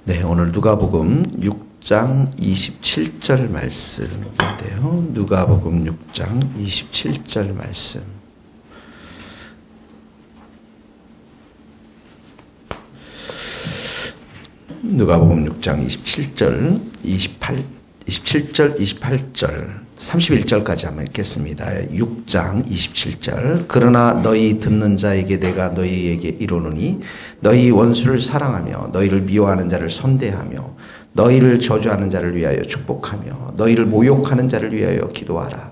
네, 오늘 누가복음 6장 27절 말씀인데요. 누가복음 6장 27절 말씀. 누가복음 6장 27절, 27절, 28절, 31절까지 한번 읽겠습니다. 6장 27절. 그러나 너희 듣는 자에게 내가 너희에게 이르노니 너희 원수를 사랑하며 너희를 미워하는 자를 선대하며 너희를 저주하는 자를 위하여 축복하며 너희를 모욕하는 자를 위하여 기도하라.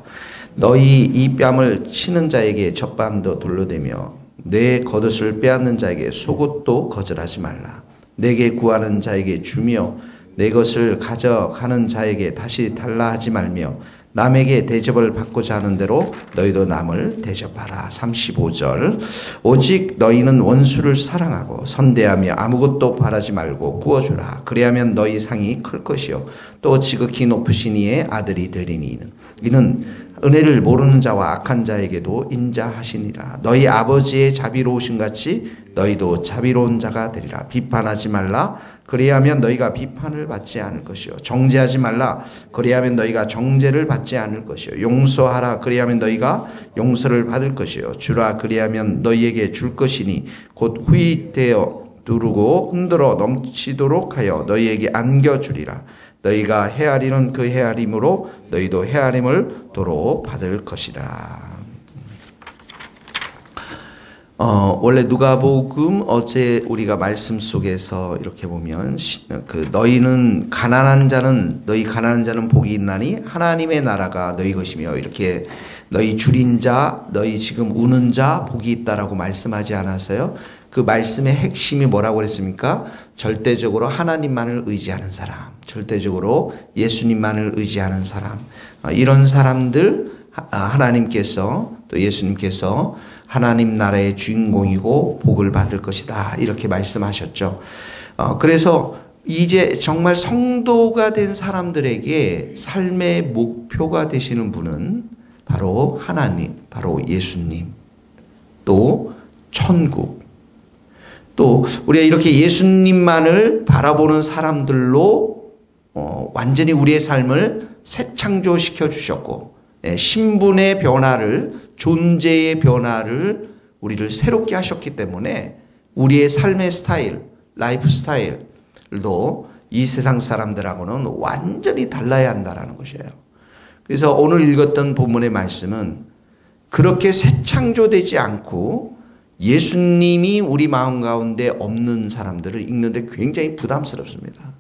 너희 이 뺨을 치는 자에게 젖밤도 돌려대며 내 겉옷을 빼앗는 자에게 속옷도 거절하지 말라. 내게 구하는 자에게 주며 내 것을 가져가는 자에게 다시 달라 하지 말며 남에게 대접을 받고자 하는 대로 너희도 남을 대접하라. 35절. 오직 너희는 원수를 사랑하고 선대하며 아무것도 바라지 말고 구워주라. 그리하면 너희 상이 클 것이요 또 지극히 높으신 이의 아들이 되리니 이는 은혜를 모르는 자와 악한 자에게도 인자하시니라. 너희 아버지의 자비로우신 같이 너희도 자비로운 자가 되리라. 비판하지 말라. 그리하면 너희가 비판을 받지 않을 것이요 정죄하지 말라. 그리하면 너희가 정죄를 받지 않을 것이요 용서하라. 그리하면 너희가 용서를 받을 것이요 주라. 그리하면 너희에게 줄 것이니 곧 후히되어 두르고 흔들어 넘치도록 하여 너희에게 안겨주리라. 너희가 헤아리는 그 헤아림으로 너희도 헤아림을 도로 받을 것이라. 원래 누가복음 어제 우리가 말씀 속에서 이렇게 보면 너희는 가난한 자는 복이 있나니 하나님의 나라가 너희 것이며 이렇게 너희 줄인 자, 너희 지금 우는 자 복이 있다라고 말씀하지 않았어요? 그 말씀의 핵심이 뭐라고 그랬습니까? 절대적으로 하나님만을 의지하는 사람, 절대적으로 예수님만을 의지하는 사람, 이런 사람들 하나님께서 또 예수님께서 하나님 나라의 주인공이고 복을 받을 것이다 이렇게 말씀하셨죠. 그래서 이제 정말 성도가 된 사람들에게 삶의 목표가 되시는 분은 바로 하나님, 바로 예수님, 또 천국, 또 우리가 이렇게 예수님만을 바라보는 사람들로 완전히 우리의 삶을 새 창조시켜 주셨고 신분의 변화를, 존재의 변화를 우리를 새롭게 하셨기 때문에 우리의 삶의 스타일, 라이프 스타일도 이 세상 사람들하고는 완전히 달라야 한다는 것이에요. 그래서 오늘 읽었던 본문의 말씀은 그렇게 새 창조되지 않고 예수님이 우리 마음 가운데 없는 사람들을 읽는데 굉장히 부담스럽습니다.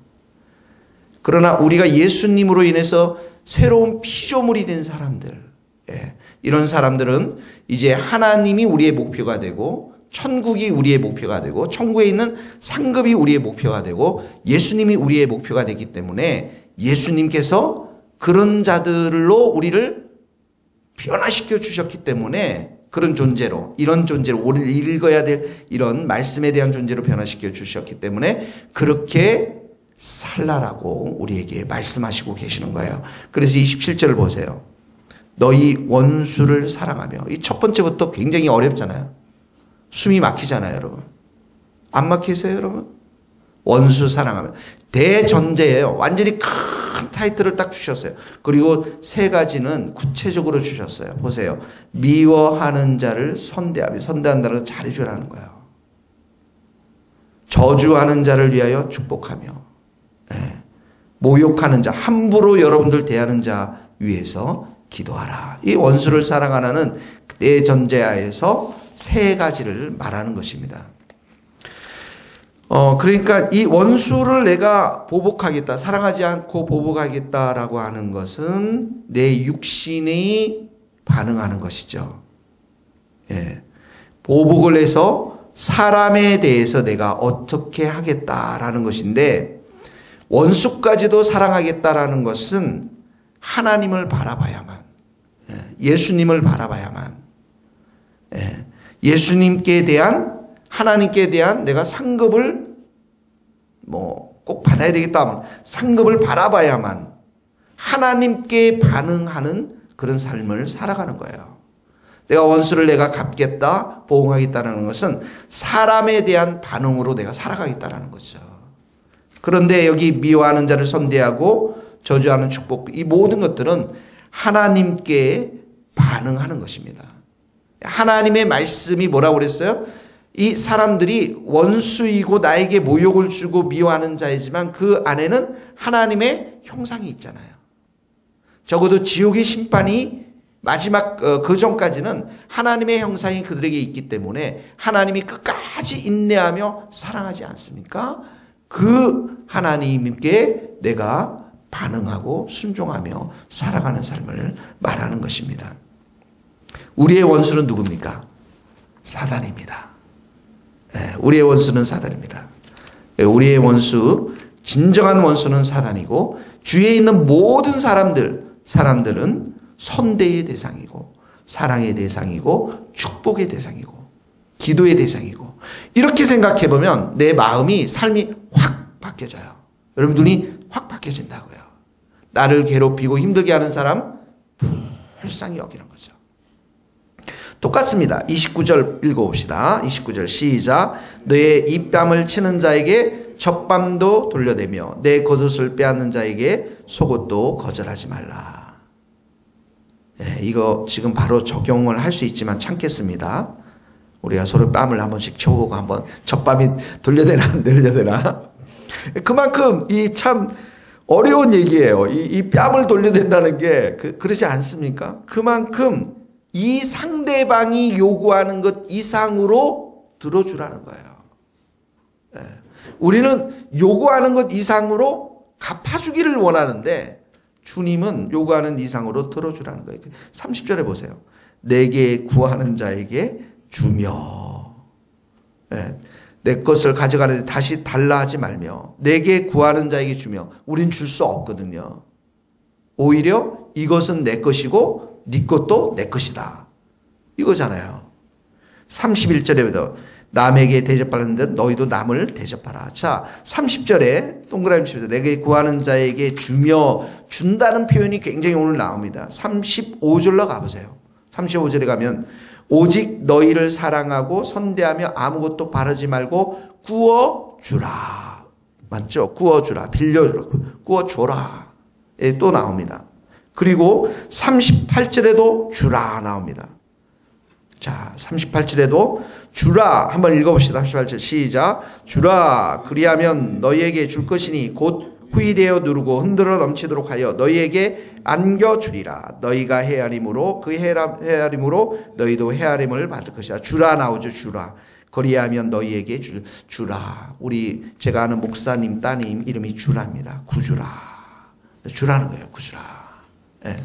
그러나 우리가 예수님으로 인해서 새로운 피조물이 된 사람들, 이런 사람들은 이제 하나님이 우리의 목표가 되고 천국이 우리의 목표가 되고 천국에 있는 상급이 우리의 목표가 되고 예수님이 우리의 목표가 되기 때문에 예수님께서 그런 자들로 우리를 변화시켜 주셨기 때문에 그런 존재로, 이런 존재로 우리를 읽어야 될 이런 말씀에 대한 존재로 변화시켜 주셨기 때문에 그렇게 살라라고 우리에게 말씀하시고 계시는 거예요. 그래서 27절을 보세요. 너희 원수를 사랑하며. 이 첫 번째부터 굉장히 어렵잖아요. 숨이 막히잖아요, 여러분. 안 막히세요, 여러분? 원수 사랑하며. 대전제예요. 완전히 큰 타이틀을 딱 주셨어요. 그리고 세 가지는 구체적으로 주셨어요. 보세요. 미워하는 자를 선대하며. 선대한다는 건 잘해주라는 거예요. 저주하는 자를 위하여 축복하며. 모욕하는 자, 함부로 여러분들 대하는 자 위해서 기도하라. 이 원수를 사랑하라는 대전제하에서 세 가지를 말하는 것입니다. 그러니까 이 원수를 내가 보복하겠다, 사랑하지 않고 보복하겠다라고 하는 것은 내 육신이 반응하는 것이죠. 보복을 해서 사람에 대해서 내가 어떻게 하겠다라는 것인데 원수까지도 사랑하겠다라는 것은 하나님을 바라봐야만, 예수님을 바라봐야만, 예수님께 대한, 하나님께 대한 내가 상급을 꼭 받아야 되겠다 하면 상급을 바라봐야만 하나님께 반응하는 그런 삶을 살아가는 거예요. 내가 원수를 내가 갚겠다, 보응하겠다는 것은 사람에 대한 반응으로 내가 살아가겠다는 거죠. 그런데 여기 미워하는 자를 선대하고 저주하는 축복, 이 모든 것들은 하나님께 반응하는 것입니다. 하나님의 말씀이 뭐라고 그랬어요? 이 사람들이 원수이고 나에게 모욕을 주고 미워하는 자이지만 그 안에는 하나님의 형상이 있잖아요. 적어도 지옥의 심판이 마지막 그 전까지는 하나님의 형상이 그들에게 있기 때문에 하나님이 끝까지 인내하며 사랑하지 않습니까? 그 하나님께 내가 반응하고 순종하며 살아가는 삶을 말하는 것입니다. 우리의 원수는 누굽니까? 사단입니다. 우리의 원수는 사단입니다. 우리의 원수, 진정한 원수는 사단이고 주위에 있는 모든 사람들은 선대의 대상이고 사랑의 대상이고 축복의 대상이고 기도의 대상이고, 이렇게 생각해 보면 내 마음이, 삶이 확 바뀌어져요. 여러분 눈이 확 바뀌어진다고요. 나를 괴롭히고 힘들게 하는 사람 불쌍히 여기는 거죠. 똑같습니다. 29절 읽어봅시다. 29절 시작. 너의 입뺨을 치는 자에게 적밤도 돌려대며 내 겉옷을 빼앗는 자에게 속옷도 거절하지 말라. 이거 지금 바로 적용을 할 수 있지만 참겠습니다. 우리가 서로 뺨을 한 번씩 쳐보고 한번 적밤이 돌려대나 안 돌려대나. 그만큼 이 참 어려운 얘기예요. 이 뺨을 돌려댄다는 게 그러지 않습니까? 그만큼 이 상대방이 요구하는 것 이상으로 들어주라는 거예요. 우리는 요구하는 것 이상으로 갚아주기를 원하는데 주님은 요구하는 이상으로 들어주라는 거예요. 30절에 보세요. 내게 구하는 자에게 주며, 내 것을 가져가는데 다시 달라 하지 말며 내게 구하는 자에게 주며. 우린 줄 수 없거든요. 오히려 이것은 내 것이고 네 것도 내 것이다 이거잖아요. 31절에도 남에게 대접하는데 너희도 남을 대접하라. 자, 30절에 동그라미 치면서 내게 구하는 자에게 주며, 준다는 표현이 굉장히 오늘 나옵니다. 35절로 가보세요. 35절에 가면 오직 너희를 사랑하고 선대하며 아무것도 바라지 말고 구워주라. 맞죠? 구워주라. 빌려주라. 구워줘라. 또 나옵니다. 그리고 38절에도 주라 나옵니다. 자, 38절에도 주라. 한번 읽어봅시다. 38절 시작. 주라. 그리하면 너희에게 줄 것이니 곧 후이되어 누르고 흔들어 넘치도록 하여 너희에게 안겨주리라. 너희가 헤아림으로 그 헤아림으로 너희도 헤아림을 받을 것이다. 주라 나오죠. 주라. 그리하면 너희에게 주라. 제가 아는 목사님 따님 이름이 주라입니다. 구주라. 주라는 거예요. 구주라. 네.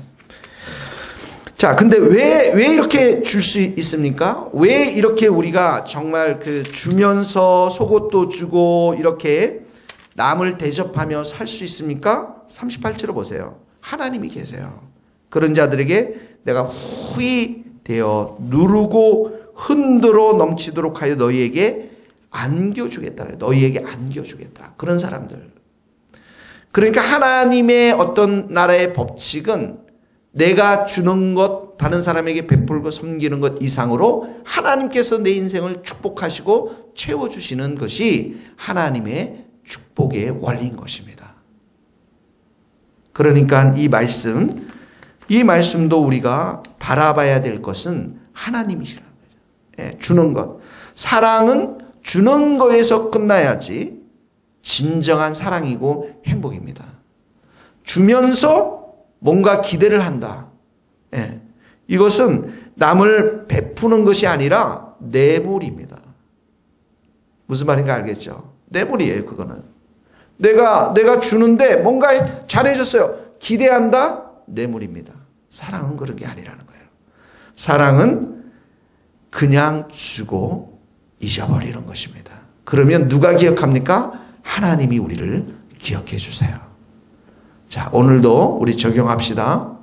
자, 근데 왜 이렇게 줄 수 있습니까? 왜 이렇게 우리가 정말 주면서 속옷도 주고 이렇게 남을 대접하며 살 수 있습니까? 38절을 보세요. 하나님이 계세요. 그런 자들에게 내가 후히 되어 누르고 흔들어 넘치도록 하여 너희에게 안겨주겠다. 너희에게 안겨주겠다. 그런 사람들. 그러니까 하나님의 어떤 나라의 법칙은 내가 주는 것, 다른 사람에게 베풀고 섬기는 것 이상으로 하나님께서 내 인생을 축복하시고 채워주시는 것이 하나님의 축복의 원리인 것입니다. 그러니까 이 말씀도 우리가 바라봐야 될 것은 하나님이시라는 거죠. 주는 것. 사랑은 주는 거에서 끝나야지 진정한 사랑이고 행복입니다. 주면서 뭔가 기대를 한다. 이것은 남을 베푸는 것이 아니라 뇌물입니다. 무슨 말인가 알겠죠? 뇌물이에요, 그거는. 내가 주는데 뭔가 잘해줬어요. 기대한다? 뇌물입니다. 사랑은 그런 게 아니라는 거예요. 사랑은 그냥 주고 잊어버리는 것입니다. 그러면 누가 기억합니까? 하나님이 우리를 기억해 주세요. 자, 오늘도 우리 적용합시다.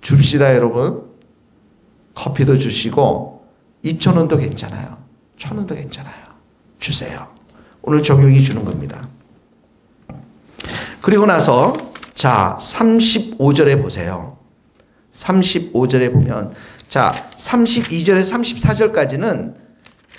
줍시다, 여러분. 커피도 주시고 2,000원도 괜찮아요. 1,000원도 괜찮아요. 주세요. 오늘 적용이 주는 겁니다. 그리고 나서 자, 35절에 보세요. 35절에 보면, 자, 32절에서 34절까지는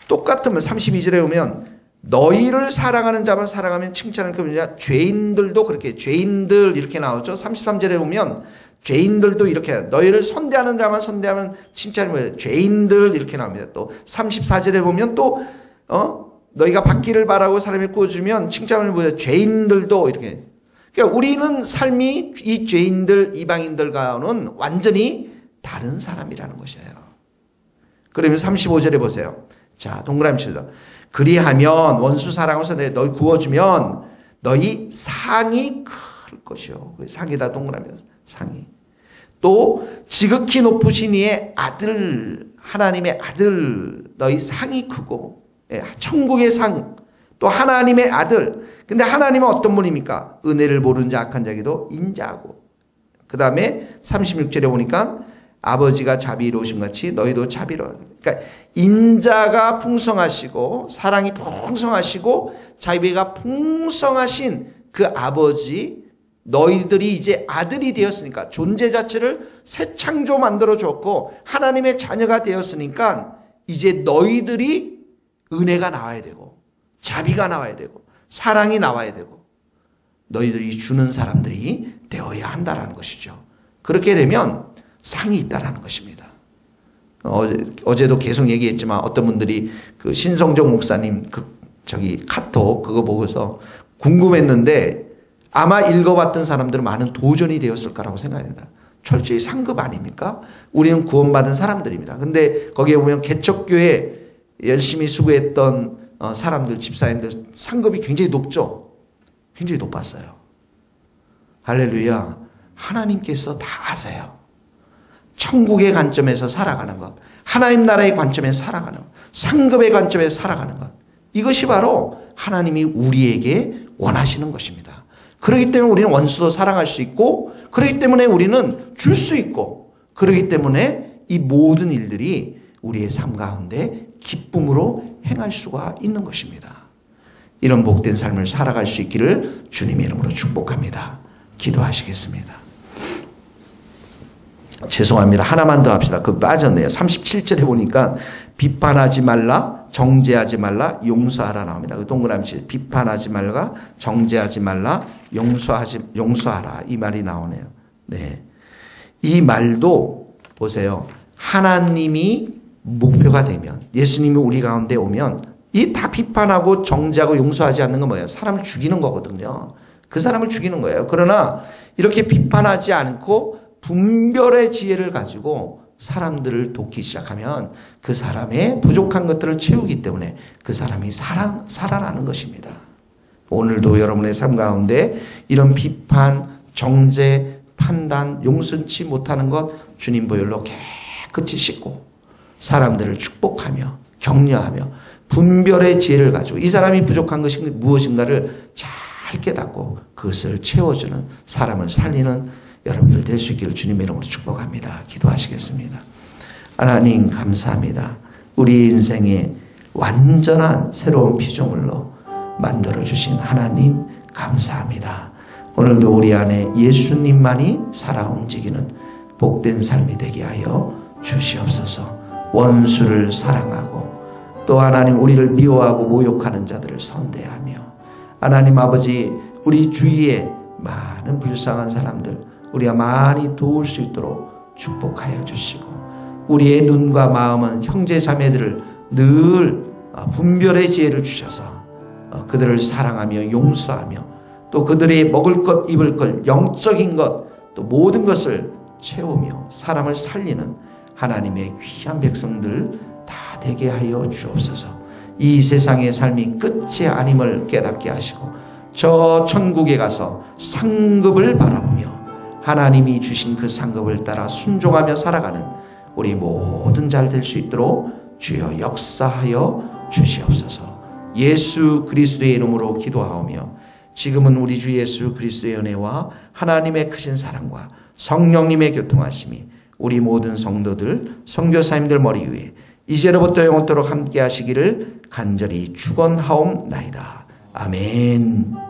똑같으면 32절에 보면 너희를 사랑하는 자만 사랑하면 칭찬할 것이냐. 죄인들도 그렇게, 죄인들 이렇게 나오죠. 33절에 보면 죄인들도 이렇게, 너희를 선대하는 자만 선대하면 칭찬이 뭐예요? 죄인들 이렇게 나옵니다. 또 34절에 보면 또 너희가 받기를 바라고 사람이 구워주면 칭찬을 뭐예요? 죄인들도 이렇게. 그러니까 우리는 삶이 이 죄인들, 이방인들과는 완전히 다른 사람이라는 것이에요. 그러면 35절에 보세요. 자, 동그라미 칩니다. 그리하면 원수 사랑하면서 너희 구워주면 너희 상이 클 것이요. 상이다, 동그라미. 상이. 또 지극히 높으신 이의 아들, 하나님의 아들, 너희 상이 크고, 천국의 상, 또 하나님의 아들. 근데 하나님은 어떤 분입니까? 은혜를 모르는 자, 악한 자에게도 인자하고. 그 다음에 36절에 보니까 아버지가 자비로우신 같이 너희도 자비로워. 그러니까 인자가 풍성하시고 사랑이 풍성하시고 자비가 풍성하신 그 아버지, 너희들이 이제 아들이 되었으니까, 존재 자체를 새 창조 만들어 줬고 하나님의 자녀가 되었으니까 이제 너희들이 은혜가 나와야 되고 자비가 나와야 되고 사랑이 나와야 되고 너희들이 주는 사람들이 되어야 한다라는 것이죠. 그렇게 되면 상이 있다라는 것입니다. 어제도 계속 얘기했지만 어떤 분들이 그 신성정 목사님 카톡 그거 보고서 궁금했는데 아마 읽어봤던 사람들은 많은 도전이 되었을 거라고 생각합니다. 철저히 상급 아닙니까? 우리는 구원받은 사람들입니다. 근데 거기에 보면 개척교회 열심히 수고했던 사람들, 집사님들 상급이 굉장히 높죠. 굉장히 높았어요. 할렐루야. 하나님께서 다 아세요. 천국의 관점에서 살아가는 것, 하나님 나라의 관점에서 살아가는 것, 상급의 관점에서 살아가는 것, 이것이 바로 하나님이 우리에게 원하시는 것입니다. 그렇기 때문에 우리는 원수도 사랑할 수 있고, 그렇기 때문에 우리는 줄 수 있고, 그렇기 때문에 이 모든 일들이 우리의 삶 가운데 기쁨으로 행할 수가 있는 것입니다. 이런 복된 삶을 살아갈 수 있기를 주님의 이름으로 축복합니다. 기도하시겠습니다. 죄송합니다. 하나만 더 합시다. 그거 빠졌네요. 37절에 보니까 비판하지 말라, 정죄하지 말라, 용서하라 나옵니다. 그 동그라미 치 비판하지 말라, 정죄하지 말라, 용서하라. 이 말이 나오네요. 네. 이 말도 보세요. 하나님이 목표가 되면, 예수님이 우리 가운데 오면 이 다 비판하고 정죄하고 용서하지 않는 건 뭐예요? 사람을 죽이는 거거든요. 그 사람을 죽이는 거예요. 그러나 이렇게 비판하지 않고 분별의 지혜를 가지고 사람들을 돕기 시작하면 그 사람의 부족한 것들을 채우기 때문에 그 사람이 살아나는 것입니다. 오늘도 여러분의 삶 가운데 이런 비판, 정죄, 판단, 용서치 못하는 것 주님 보혈로 깨끗이 씻고 사람들을 축복하며 격려하며 분별의 지혜를 가지고 이 사람이 부족한 것이 무엇인가를 잘 깨닫고 그것을 채워주는, 사람을 살리는 여러분들 될 수 있기를 주님의 이름으로 축복합니다. 기도하시겠습니다. 하나님 감사합니다. 우리 인생에 완전한 새로운 피조물로 만들어주신 하나님 감사합니다. 오늘도 우리 안에 예수님만이 살아 움직이는 복된 삶이 되게 하여 주시옵소서. 원수를 사랑하고 또 하나님 우리를 미워하고 모욕하는 자들을 선대하며 하나님 아버지 우리 주위에 많은 불쌍한 사람들 우리가 많이 도울 수 있도록 축복하여 주시고 우리의 눈과 마음은 형제 자매들을 늘 분별의 지혜를 주셔서 그들을 사랑하며 용서하며 또 그들이 먹을 것 입을 것 영적인 것 또 모든 것을 채우며 사람을 살리는 하나님의 귀한 백성들 다 되게 하여 주옵소서. 이 세상의 삶이 끝이 아님을 깨닫게 하시고 저 천국에 가서 상급을 바라보며 하나님이 주신 그 상급을 따라 순종하며 살아가는 우리 모든 잘 될 수 있도록 주여 역사하여 주시옵소서. 예수 그리스도의 이름으로 기도하오며 지금은 우리 주 예수 그리스도의 은혜와 하나님의 크신 사랑과 성령님의 교통하심이 우리 모든 성도들, 선교사님들 머리 위에 이제로부터 영원토록 함께 하시기를 간절히 축원하옵나이다. 아멘.